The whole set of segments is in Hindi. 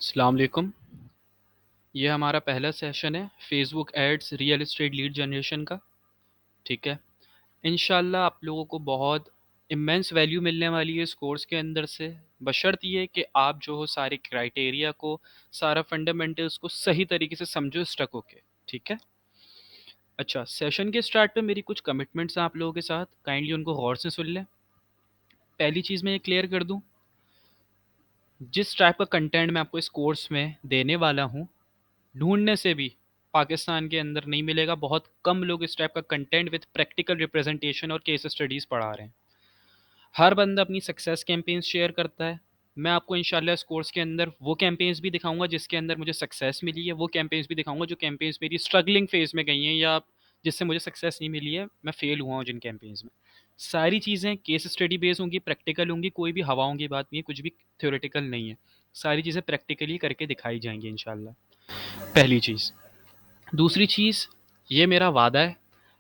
अस्सलाम वालेकुम। ये हमारा पहला सेशन है Facebook ads real estate lead generation का। ठीक है। इंशाल्लाह आप लोगों को बहुत इमेंस वैल्यू मिलने वाली है इस कोर्स के अंदर से, बशर्त ये कि आप जो हो सारे क्राइटेरिया को, सारा फंडामेंटल्स को सही तरीके से समझो, स्टक होके। ठीक है। अच्छा, सेशन के स्टार्ट पे मेरी कुछ कमिटमेंट्स हैं आप लोगों के साथ, काइंडली उनको गौर से सुन लें। पहली चीज़ मैं ये क्लियर कर दूं, जिस टाइप का कंटेंट मैं आपको इस कोर्स में देने वाला हूँ, ढूंढने से भी पाकिस्तान के अंदर नहीं मिलेगा। बहुत कम लोग इस टाइप का कंटेंट विद प्रैक्टिकल रिप्रेजेंटेशन और केस स्टडीज़ पढ़ा रहे हैं। हर बंदा अपनी सक्सेस कैंपेन्स शेयर करता है। मैं आपको इंशाल्लाह इस कोर्स के अंदर वो कैंपेन्स भी दिखाऊंगा जिसके अंदर मुझे सक्सेस मिली है, वो कैंपेन्स भी दिखाऊंगा जो कैंपेन्स मेरी स्ट्रगलिंग फेज में गई हैं या जिससे मुझे सक्सेस नहीं मिली है, मैं फेल हुआ हूँ जिन कैंपेन्स में। सारी चीज़ें केस स्टडी बेस होंगी, प्रैक्टिकल होंगी, कोई भी हवाओं की बात नहीं है, कुछ भी थ्योरेटिकल नहीं है। सारी चीज़ें प्रैक्टिकली करके दिखाई जाएंगी इंशाल्लाह। पहली चीज़। दूसरी चीज़, ये मेरा वादा है,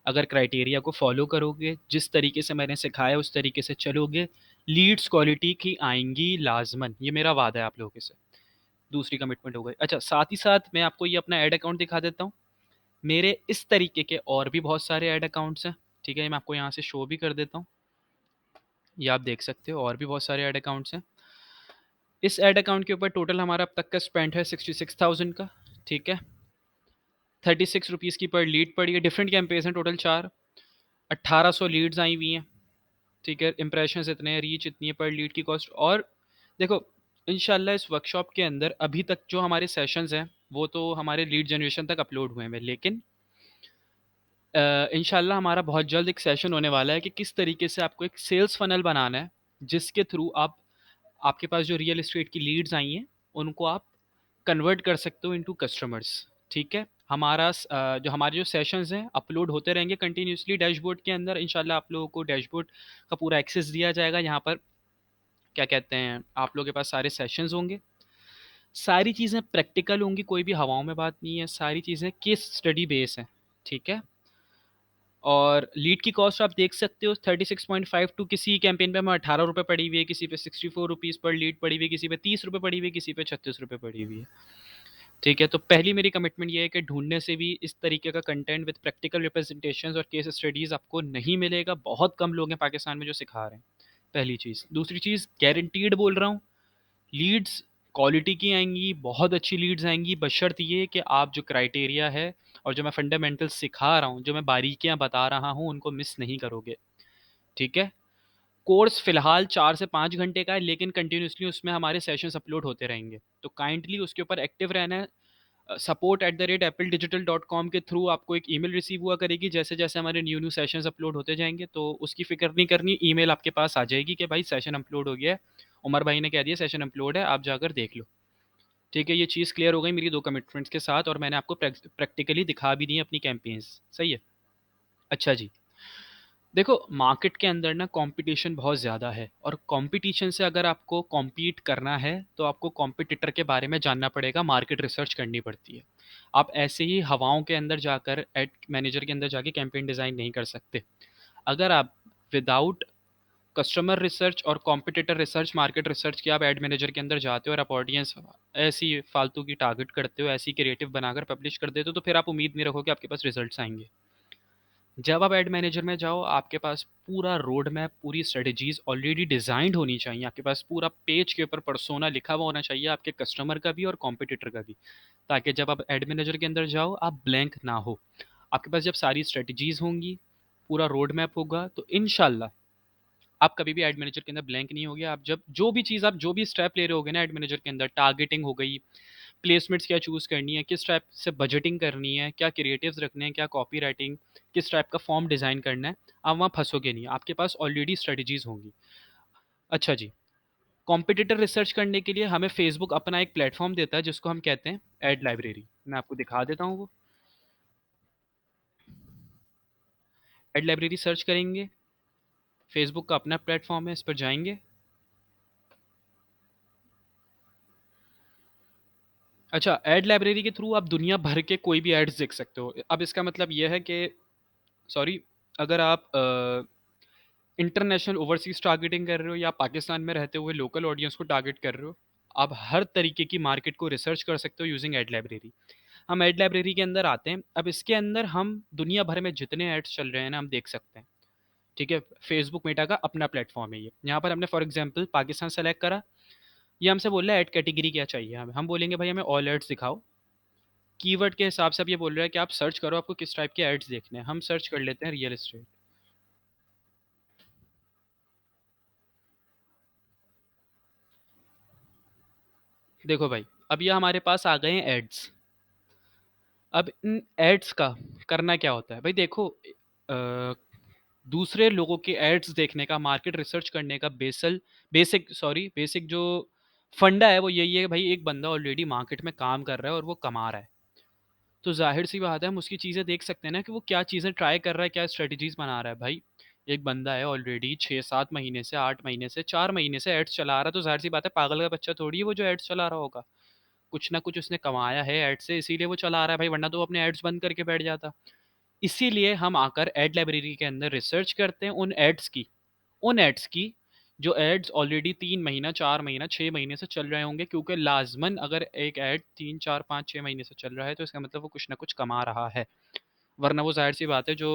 अगर क्राइटेरिया को फॉलो करोगे, जिस तरीके से मैंने सिखाया उस तरीके से चलोगे, लीड्स क्वालिटी की आएंगी लाजमन। ये मेरा वादा है आप लोगों से। दूसरी कमिटमेंट हो गई। अच्छा, साथ ही साथ मैं आपको ये अपना ऐड अकाउंट दिखा देता हूँ। मेरे इस तरीके के और भी बहुत सारे ऐड अकाउंट्स हैं। ठीक है, मैं आपको यहाँ से शो भी कर देता हूँ। ये आप देख सकते हो, और भी बहुत सारे ऐड अकाउंट्स हैं। इस ऐड अकाउंट के ऊपर टोटल हमारा अब तक का स्पेंड है 66,000 का। ठीक है। 36 रुपीज़ की पर लीड पड़ी है। डिफरेंट कैंपेन्स हैं टोटल चार। 1800 लीड्स आई हुई हैं। ठीक है। इंप्रेशंस इतने हैं, रीच इतनी है, पर लीड की कॉस्ट। और देखो, इंशाल्लाह इस वर्कशॉप के अंदर अभी तक जो हमारे सेशंस हैं वो तो हमारे लीड जनरेशन तक अपलोड हुए हैं, लेकिन इंशाल्लाह हमारा बहुत जल्द एक सेशन होने वाला है कि किस तरीके से आपको एक सेल्स फनल बनाना है, जिसके थ्रू आप, आपके पास जो रियल एस्टेट की लीड्स आई हैं उनको आप कन्वर्ट कर सकते हो इनटू कस्टमर्स। ठीक है। जो हमारे जो सेशंस हैं अपलोड होते रहेंगे कंटिन्यूसली डैशबोर्ड के अंदर। इंशाल्लाह आप लोगों को डैशबोर्ड का पूरा एक्सेस दिया जाएगा। यहाँ पर क्या कहते हैं, आप लोगों के पास सारे सेशंस होंगे, सारी चीज़ें प्रैक्टिकल होंगी, कोई भी हवाओं में बात नहीं है, सारी चीज़ें केस स्टडी बेस हैं। ठीक है। और लीड की कॉस्ट आप देख सकते हो 36.5 टू, किसी कैंपेन पे हमें 18 रुपये पड़ी हुई है, किसी पे 64 रुपीज़ पर लीड पड़ी हुई है, किसी पे 30 रुपये पड़ी हुई है, किसी पे 36 रुपये पड़ी हुई है। ठीक है। तो पहली मेरी कमिटमेंट ये है कि ढूंढने से भी इस तरीके का कंटेंट विद प्रैक्टिकल रिप्रेजेंटेशंस और केस स्टडीज़ आपको नहीं मिलेगा। बहुत कम लोग हैं पाकिस्तान में जो सिखा रहे हैं। पहली चीज़। दूसरी चीज़, गारंटीड बोल रहा हूँ, लीड्स क्वालिटी की आएंगी, बहुत अच्छी लीड्स आएंगी, बशर्त ये कि आप जो क्राइटेरिया है और जो मैं फंडामेंटल्स सिखा रहा हूँ, जो मैं बारीकियाँ बता रहा हूँ, उनको मिस नहीं करोगे। ठीक है। कोर्स फिलहाल 4 से 5 घंटे का है, लेकिन कंटिन्यूसली उसमें हमारे सेशंस अपलोड होते रहेंगे, तो काइंडली उसके ऊपर एक्टिव रहना है। support@appledigital.com के थ्रू आपको एक ईमेल रिसीव हुआ करेगी, जैसे जैसे हमारे न्यू न्यू सेशंस अपलोड होते जाएंगे, तो उसकी फिक्र नहीं करनी, ईमेल आपके पास आ जाएगी कि भाई सेशन अपलोड हो गया है, उमर भाई ने कह दिया सेशन अपलोड है, आप जाकर देख लो। ठीक है। ये चीज़ क्लियर हो गई मेरी दो कमिटमेंट्स के साथ, और मैंने आपको प्रैक्टिकली दिखा भी दी है अपनी कैंपेन्स। सही है। अच्छा जी। देखो, मार्केट के अंदर ना कंपटीशन बहुत ज़्यादा है, और कंपटीशन से अगर आपको कॉम्पीट करना है तो आपको कॉम्पिटिटर के बारे में जानना पड़ेगा, मार्केट रिसर्च करनी पड़ती है। आप ऐसे ही हवाओं के अंदर जाकर एड मैनेजर के अंदर जाके कैंपेन डिज़ाइन नहीं कर सकते। अगर आप विदाउट कस्टमर रिसर्च और कॉम्पिटिटर रिसर्च, मार्केट रिसर्च की आप एड मैनेजर के अंदर जाते हो और आप ऑडियंस ऐसी फालतू की टारगेट करते हो, ऐसी क्रिएटिव बनाकर पब्लिश कर देते हो, तो फिर आप उम्मीद नहीं रखो कि आपके पास रिजल्ट्स आएंगे। जब आप एड मैनेजर में जाओ, आपके पास पूरा रोड मैप, पूरी स्ट्रेटजीज ऑलरेडी डिजाइंड होनी चाहिए, आपके पास पूरा पेज के ऊपर परसोना लिखा हुआ होना चाहिए, आपके कस्टमर का भी और कॉम्पिटिटर का भी, ताकि जब आप एड मैनेजर के अंदर जाओ आप ब्लैंक ना हो। आपके पास जब सारी स्ट्रेटजीज होंगी, पूरा रोड मैप होगा, तो इनशाला आप कभी भी एड मैनेजर के अंदर ब्लैंक नहीं होगे। आप जब जो भी चीज़, आप जो भी स्टेप ले रहे होगे ना एड मैनेजर के अंदर, टारगेटिंग हो गई, प्लेसमेंट्स क्या चूज़ करनी है, किस टाइप से बजटिंग करनी है, क्या क्रिएटिव्स रखने हैं, क्या कॉपी राइटिंग, किस टाइप का फॉर्म डिज़ाइन करना है, आप वहाँ फंसोगे नहीं, आपके पास ऑलरेडी स्ट्रेटजीज होंगी। अच्छा जी। कॉम्पिटिटर रिसर्च करने के लिए हमें फेसबुक अपना एक प्लेटफॉर्म देता है जिसको हम कहते हैं एड लाइब्रेरी। मैं आपको दिखा देता हूँ वो। एड लाइब्रेरी सर्च करेंगे, फेसबुक का अपना प्लेटफॉर्म है, इस पर जाएंगे। अच्छा, एड लाइब्रेरी के थ्रू आप दुनिया भर के कोई भी एड्स देख सकते हो। अब इसका मतलब यह है कि, सॉरी, अगर आप इंटरनेशनल ओवरसीज टारगेटिंग कर रहे हो या पाकिस्तान में रहते हुए लोकल ऑडियंस को टारगेट कर रहे हो, आप हर तरीके की मार्केट को रिसर्च कर सकते हो यूजिंग एड लाइब्रेरी। हम एड लाइब्रेरी के अंदर आते हैं। अब इसके अंदर हम दुनिया भर में जितने एड्स चल रहे हैं ना, हम देख सकते हैं। ठीक है, फेसबुक मेटा का अपना प्लेटफॉर्म है ये। यहाँ पर हमने फॉर एग्जांपल पाकिस्तान सेलेक्ट करा। ये हमसे बोल रहा है ऐड कैटेगरी क्या चाहिए हमें। हम बोलेंगे भाई हमें ऑल एड्स दिखाओ। कीवर्ड के हिसाब से अब ये बोल रहा है कि आप सर्च करो आपको किस टाइप के एड्स देखने हैं। हम सर्च कर लेते हैं रियल एस्टेट। देखो भाई, अब ये हमारे पास आ गए हैं एड्स। अब इन एड्स का करना क्या होता है भाई, देखो दूसरे लोगों के एड्स देखने का, मार्केट रिसर्च करने का बेसिक जो फंडा है वो यही है भाई, एक बंदा ऑलरेडी मार्केट में काम कर रहा है और वो कमा रहा है। तो जाहिर सी बात है हम उसकी चीज़ें देख सकते हैं ना कि वो क्या चीज़ें ट्राई कर रहा है, क्या स्ट्रेटजीज बना रहा है भाई। एक बंदा है ऑलरेडी 6-7 महीने से, 8 महीने से, 4 महीने से एड्स चला रहा है, तो जाहिर सी बात है पागल का बच्चा थोड़ी है वो जो एड्स चला रहा होगा। कुछ ना कुछ उसने कमाया है एड से, इसीलिए वो चला रहा है भाई, वरना तो वो अपने एड्स बंद करके बैठ जाता। इसीलिए हम आकर एड लाइब्रेरी के अंदर रिसर्च करते हैं उन एड्स की जो एड्स ऑलरेडी 3 महीना, 4 महीना, 6 महीने से चल रहे होंगे, क्योंकि लाजमन अगर एक एड 3, 4, 5, 6 महीने से चल रहा है तो इसका मतलब वो कुछ ना कुछ कमा रहा है। वरना वो जाहिर सी बात है जो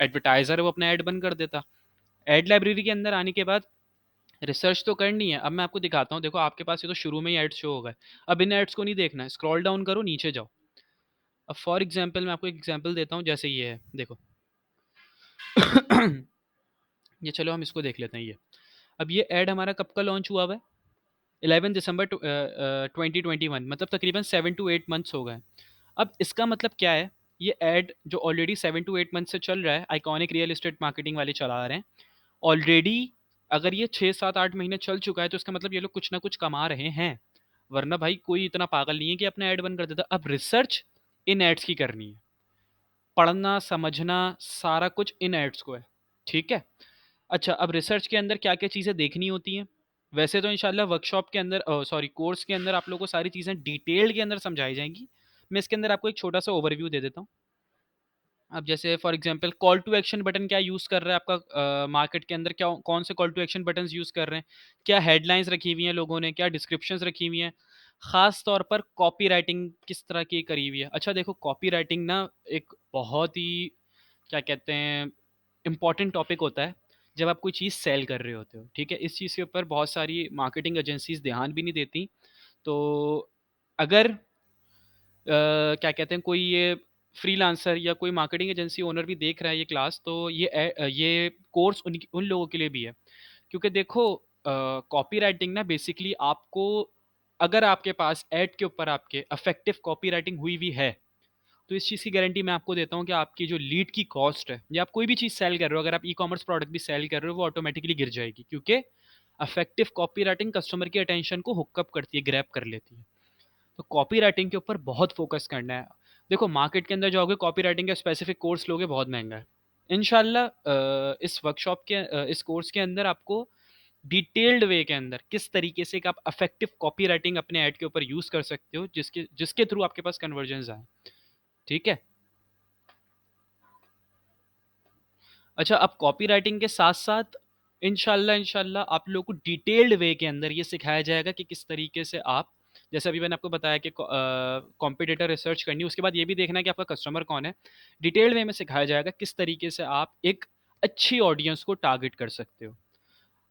एडवर्टाइजर है वो अपना एड बंद कर देता। एड लाइब्रेरी के अंदर आने के बाद रिसर्च तो करनी है। अब मैं आपको दिखाता हूँ, देखो आपके पास ये तो शुरू में ही एड्स शो हो गए। अब इन एड्स को नहीं देखना है, स्क्रॉल डाउन करो, नीचे जाओ। अब फॉर एग्जांपल मैं आपको एक एग्जांपल देता हूँ, जैसे ये है देखो। ये चलो हम इसको देख लेते हैं ये। अब ये ऐड हमारा कब का लॉन्च हुआ हुआ है? 11 दिसंबर 2021, मतलब तकरीबन 7 to 8 मंथ्स हो गए। अब इसका मतलब क्या है, ये ऐड जो ऑलरेडी 7 to 8 मंथ से चल रहा है, आइकॉनिक रियल एस्टेट मार्केटिंग वाले चला रहे हैं ऑलरेडी। अगर ये 6, 7, 8 महीने चल चुका है तो इसका मतलब ये लोग कुछ ना कुछ कमा रहे हैं। वरना भाई कोई इतना पागल नहीं है कि अपना ऐड बंद कर देता। अब रिसर्च इन एड्स की करनी है, पढ़ना समझना सारा कुछ इन एड्स को है। ठीक है। अच्छा, अब रिसर्च के अंदर क्या क्या चीज़ें देखनी होती हैं? वैसे तो इंशाल्लाह वर्कशॉप के अंदर, सॉरी कोर्स के अंदर आप लोगों को सारी चीज़ें डिटेल्ड के अंदर समझाई जाएंगी। मैं इसके अंदर आपको एक छोटा सा ओवरव्यू दे देता हूँ। अब जैसे for example call to action button क्या यूज़ कर रहा है आपका मार्केट के अंदर, क्या कौन से call to action buttons use कर रहे हैं, क्या हेडलाइंस रखी हुई हैं लोगों ने, क्या डिस्क्रिप्शंस रखी हुई हैं, ख़ास तौर पर कॉपी राइटिंग किस तरह की करी हुई है। अच्छा देखो, कॉपी राइटिंग ना एक बहुत ही, क्या कहते हैं, इम्पॉर्टेंट टॉपिक होता है जब आप कोई चीज़ सेल कर रहे होते हो। ठीक है, इस चीज़ के ऊपर बहुत सारी मार्केटिंग एजेंसीज ध्यान भी नहीं देती। तो अगर क्या कहते हैं, कोई ये फ्रीलांसर या कोई मार्केटिंग एजेंसी ओनर भी देख रहा है ये क्लास, तो ये कोर्स उन लोगों के लिए भी है। क्योंकि देखो कॉपी राइटिंग ना बेसिकली आपको, अगर आपके पास ऐड के ऊपर आपके अफेक्टिव कॉपी राइटिंग हुई हुई है, तो इस चीज़ की गारंटी मैं आपको देता हूँ कि आपकी जो लीड की कॉस्ट है, या आप कोई भी चीज़ सेल कर रहे हो, अगर आप ई कॉमर्स प्रोडक्ट भी सेल कर रहे हो, वो ऑटोमेटिकली गिर जाएगी। क्योंकि अफेक्टिव कॉपी राइटिंग कस्टमर की अटेंशन को हुकअप करती है, ग्रैब कर लेती है। तो कॉपी राइटिंग के ऊपर बहुत फोकस करना है। देखो मार्केट के अंदर जाओगे, कॉपी राइटिंग का स्पेसिफिक कोर्स लोगे, बहुत महंगा है। इनशाला इस वर्कशॉप के इस कोर्स के अंदर आपको डिटेल्ड वे के अंदर किस तरीके से एक आप अफेक्टिव कॉपी राइटिंग अपने ऐड के ऊपर यूज कर सकते हो, जिसके जिसके थ्रू आपके पास कन्वर्जन आए। ठीक है। अच्छा, अब कॉपी राइटिंग के साथ साथ इंशाल्लाह आप लोगों को डिटेल्ड वे के अंदर ये सिखाया जाएगा कि किस तरीके से आप, जैसे अभी मैंने आपको बताया कि कॉम्पिटिटर रिसर्च करनी है, उसके बाद ये भी देखना है कि आपका कस्टमर कौन है। डिटेल्ड वे में सिखाया जाएगा किस तरीके से आप एक अच्छी ऑडियंस को टारगेट कर सकते हो।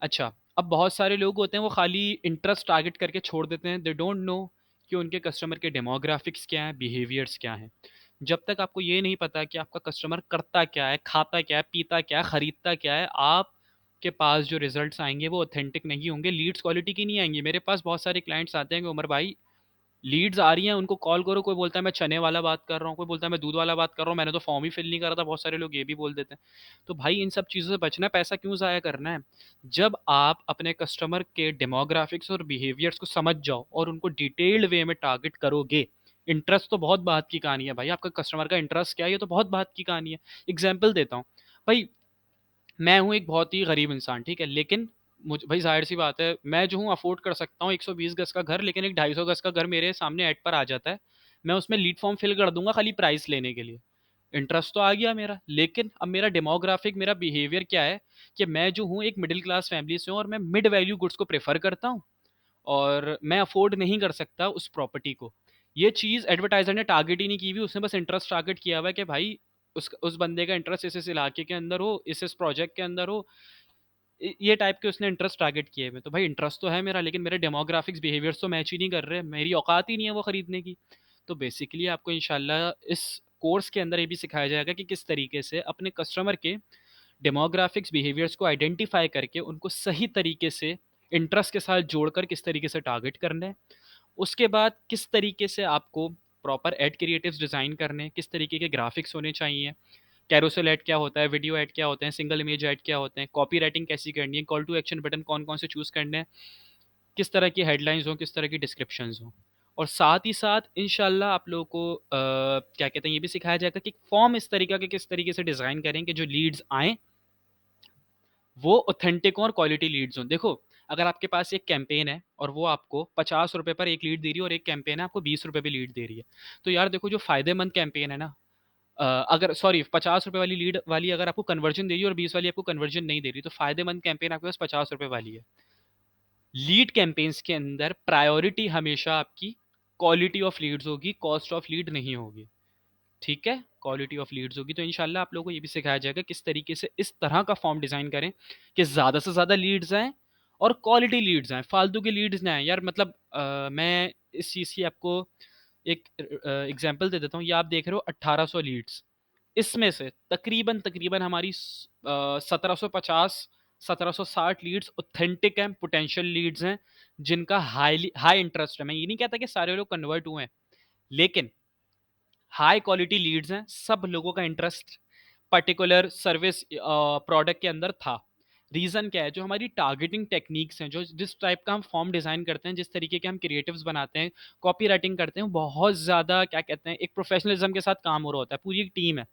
अच्छा, अब बहुत सारे लोग होते हैं वो खाली इंटरेस्ट टारगेट करके छोड़ देते हैं, दे डोंट नो कि उनके कस्टमर के डेमोग्राफिक्स क्या हैं, बिहेवियर्स क्या हैं। जब तक आपको ये नहीं पता कि आपका कस्टमर करता क्या है, खाता क्या है, पीता क्या है, खरीदता क्या है, आप के पास जो रिजल्ट्स आएंगे वो ऑथेंटिक नहीं होंगे, लीड्स क्वालिटी की नहीं आएंगी। मेरे पास बहुत सारे क्लाइंट्स आते हैं कि उमर भाई लीड्स आ रही हैं, उनको कॉल करो, कोई बोलता है मैं चने वाला बात कर रहा हूँ, कोई बोलता है मैं दूध वाला बात कर रहा हूँ, मैंने तो फॉर्म ही फिल नहीं करा था, बहुत सारे लोग ये भी बोल देते हैं। तो भाई इन सब चीज़ों से बचना है, पैसा क्यों ज़ाया करना है। जब आप अपने कस्टमर के डेमोग्राफिक्स और बिहेवियर्स को समझ जाओ और उनको डिटेल्ड वे में टारगेट करोगे, इंटरेस्ट तो बहुत बात की कहानी है भाई, आपका कस्टमर का इंटरेस्ट क्या है ये तो बहुत बात की कहानी है। एग्जाम्पल देता हूँ भाई, मैं हूँ एक बहुत ही गरीब इंसान, ठीक है, लेकिन मुझ भाई जाहिर सी बात है मैं जो हूँ अफोर्ड कर सकता हूँ 120 गज का घर, लेकिन एक 250 गज का घर मेरे सामने ऐड पर आ जाता है। मैं उसमें लीड फॉर्म फिल कर दूंगा खाली प्राइस लेने के लिए। इंटरेस्ट तो आ गया मेरा, लेकिन अब मेरा डेमोग्राफिक, मेरा बिहेवियर क्या है कि मैं जो हूँ एक मिडिल क्लास फैमिली से हूँ और मैं मिड वैल्यू गुड्स को प्रेफर करता हूँ। और मैं अफोर्ड नहीं कर सकता उस प्रॉपर्टी को। ये चीज़ एडवर्टाइज़र ने टारगेट ही नहीं की हुई, उसने बस इंटरेस्ट टारगेट किया हुआ है कि भाई उस बंदे का इंटरेस्ट इस इलाके के अंदर हो, इस प्रोजेक्ट के अंदर हो। ये टाइप के उसने इंटरेस्ट टारगेट किए हुए। तो भाई इंटरेस्ट तो है मेरा, लेकिन मेरे डेमोग्राफिक्स बिहेवियर्स तो मैच ही नहीं कर रहे, मेरी औकात ही नहीं है वो खरीदने की। तो बेसिकली आपको इंशाल्लाह इस कोर्स के अंदर ये भी सिखाया जाएगा कि किस तरीके से अपने कस्टमर के डेमोग्राफिक्स बिहेवियर्स को आइडेंटिफाई करके उनको सही तरीके से इंटरेस्ट के साथ जोड़कर किस तरीके से टारगेट करना है। उसके बाद किस तरीके से आपको प्रॉपर एड क्रिएटिव्स डिज़ाइन करने हैं, किस तरीके के ग्राफिक्स होने चाहिए, कैरोसेल ऐड क्या होता है, वीडियो ऐड क्या होते हैं, सिंगल इमेज ऐड क्या होते हैं, कॉपी राइटिंग कैसी करनी है, कॉल टू एक्शन बटन कौन कौन से चूज़ करने हैं, किस तरह की हेडलाइंस हों, किस तरह की डिस्क्रिप्शंस हों। और साथ ही साथ इंशाल्लाह आप लोगों को क्या कहते हैं, ये भी सिखाया जाएगा कि फॉर्म इस तरीके के किस तरीके से डिज़ाइन करें कि जो लीड्स आएँ वो ऑथेंटिक हों और क्वालिटी लीड्स हों। देखो, अगर आपके पास एक कैंपेन है और वो आपको ₹50 पर एक लीड दे रही है और एक कैंपेन है आपको ₹20 पे लीड दे रही है, तो यार देखो जो फ़ायदेमंद कैंपेन है ना, अगर सॉरी ₹50 वाली लीड वाली अगर आपको कन्वर्जन दे रही है और 20 वाली आपको कन्वर्जन नहीं दे रही, तो फ़ायदेमंद कैंपेन आपके पास ₹50 वाली है। लीड कैंपेन्स के अंदर प्रायोरिटी हमेशा आपकी क्वालिटी ऑफ लीड्स होगी, कॉस्ट ऑफ लीड नहीं होगी। ठीक है? क्वालिटी ऑफ लीड्स होगी। तो इंशाल्लाह आप लोगों को ये भी सिखाया जाएगा किस तरीके से इस तरह का फॉर्म डिज़ाइन करें कि ज़्यादा से ज़्यादा लीड्स आएँ और क्वालिटी लीड्स आएँ, फालतू के लीड्स ना आएँ। यार मतलब मैं इस चीज़ की आपको एक एग्ज़ाम्पल दे देता हूँ। ये आप देख रहे हो 1800 लीड्स, इसमें से तकरीबन हमारी 1750 1760 लीड्स ऑथेंटिक हैं, पोटेंशियल लीड्स हैं, जिनका हाई इंटरेस्ट है। मैं ये नहीं कहता कि सारे लोग कन्वर्ट हुए हैं, लेकिन हाई क्वालिटी लीड्स हैं, सब लोगों का इंटरेस्ट पर्टिकुलर सर्विस प्रोडक्ट के अंदर था। रीज़न क्या है, जो हमारी टारगेटिंग टेक्निक्स हैं, जो जिस टाइप का हम फॉर्म डिज़ाइन करते हैं, जिस तरीके के हम क्रिएटिव्स बनाते हैं, कॉपी राइटिंग करते हैं, बहुत ज़्यादा क्या कहते हैं, एक प्रोफेशनलिज्म के साथ काम हो रहा होता है, पूरी एक टीम है।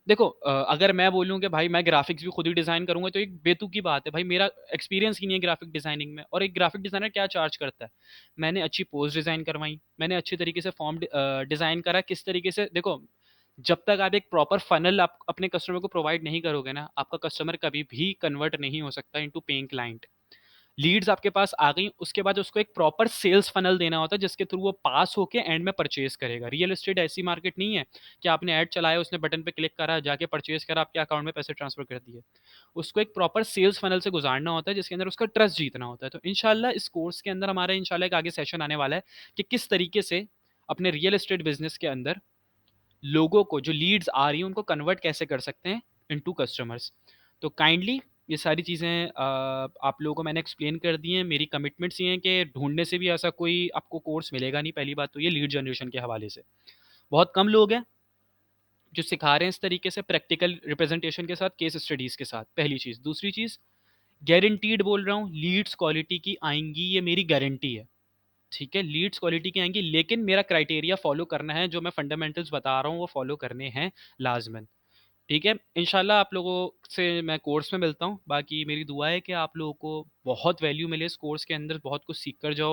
देखो अगर मैं बोलूँ कि भाई मैं ग्राफ़िक्स भी खुद ही डिज़ाइन करूँगा, तो एक बेतुकी की बात है। भाई मेरा एक्सपीरियंस ही नहीं है ग्राफ़िक डिज़ाइनिंग में, और एक ग्राफ़िक डिज़ाइनर क्या चार्ज करता है? मैंने अच्छी पोस्ट डिज़ाइन करवाई, मैंने अच्छी तरीके से फॉर्म डिज़ाइन करा, किस तरीके से देखो, जब तक आप एक प्रॉपर फ़नल आप अपने कस्टमर को प्रोवाइड नहीं करोगे ना, आपका कस्टमर कभी भी कन्वर्ट नहीं हो सकता इनटू पेइंग क्लाइंट। लीड्स आपके पास आ गई, उसके बाद उसको एक प्रॉपर सेल्स फनल देना होता है, जिसके थ्रू वो पास होके एंड में परचेज करेगा। रियल एस्टेट ऐसी मार्केट नहीं है कि आपने ऐड चलाया, उसने बटन पे क्लिक करा, जाके परचेज करा, आपके अकाउंट में पैसे ट्रांसफर कर दिए। उसको एक प्रॉपर सेल्स फनल से गुजारना होता है, जिसके अंदर उसका ट्रस्ट जीतना होता है। तो इंशाल्लाह इस कोर्स के अंदर हमारा इंशाल्लाह एक आगे सेशन आने वाला है कि किस तरीके से अपने रियल एस्टेट बिजनेस के अंदर लोगों को जो लीड्स आ रही हैं उनको कन्वर्ट कैसे कर सकते हैं इनटू कस्टमर्स। तो काइंडली ये सारी चीज़ें आप लोगों को मैंने एक्सप्लेन कर दी हैं। मेरी कमिटमेंट्स ये हैं कि ढूँढने से भी ऐसा कोई आपको कोर्स मिलेगा नहीं, पहली बात तो ये लीड जनरेशन के हवाले से। बहुत कम लोग हैं जो सिखा रहे हैं इस तरीके से प्रैक्टिकल रिप्रेजेंटेशन के साथ, केस स्टडीज़ के साथ, पहली चीज़। दूसरी चीज़, गारंटीड बोल रहा हूँ, लीड्स क्वालिटी की आएँगी, ये मेरी गारंटी है। ठीक है, लीड्स क्वालिटी की आएँगी, लेकिन मेरा क्राइटेरिया फ़ॉलो करना है, जो मैं फंडामेंटल्स बता रहा हूँ वो फ़ॉलो करने हैं लाज़िमन। ठीक है, इंशाल्लाह आप लोगों से मैं कोर्स में मिलता हूँ। बाकी मेरी दुआ है कि आप लोगों को बहुत वैल्यू मिले इस कोर्स के अंदर, बहुत कुछ सीख कर जाओ।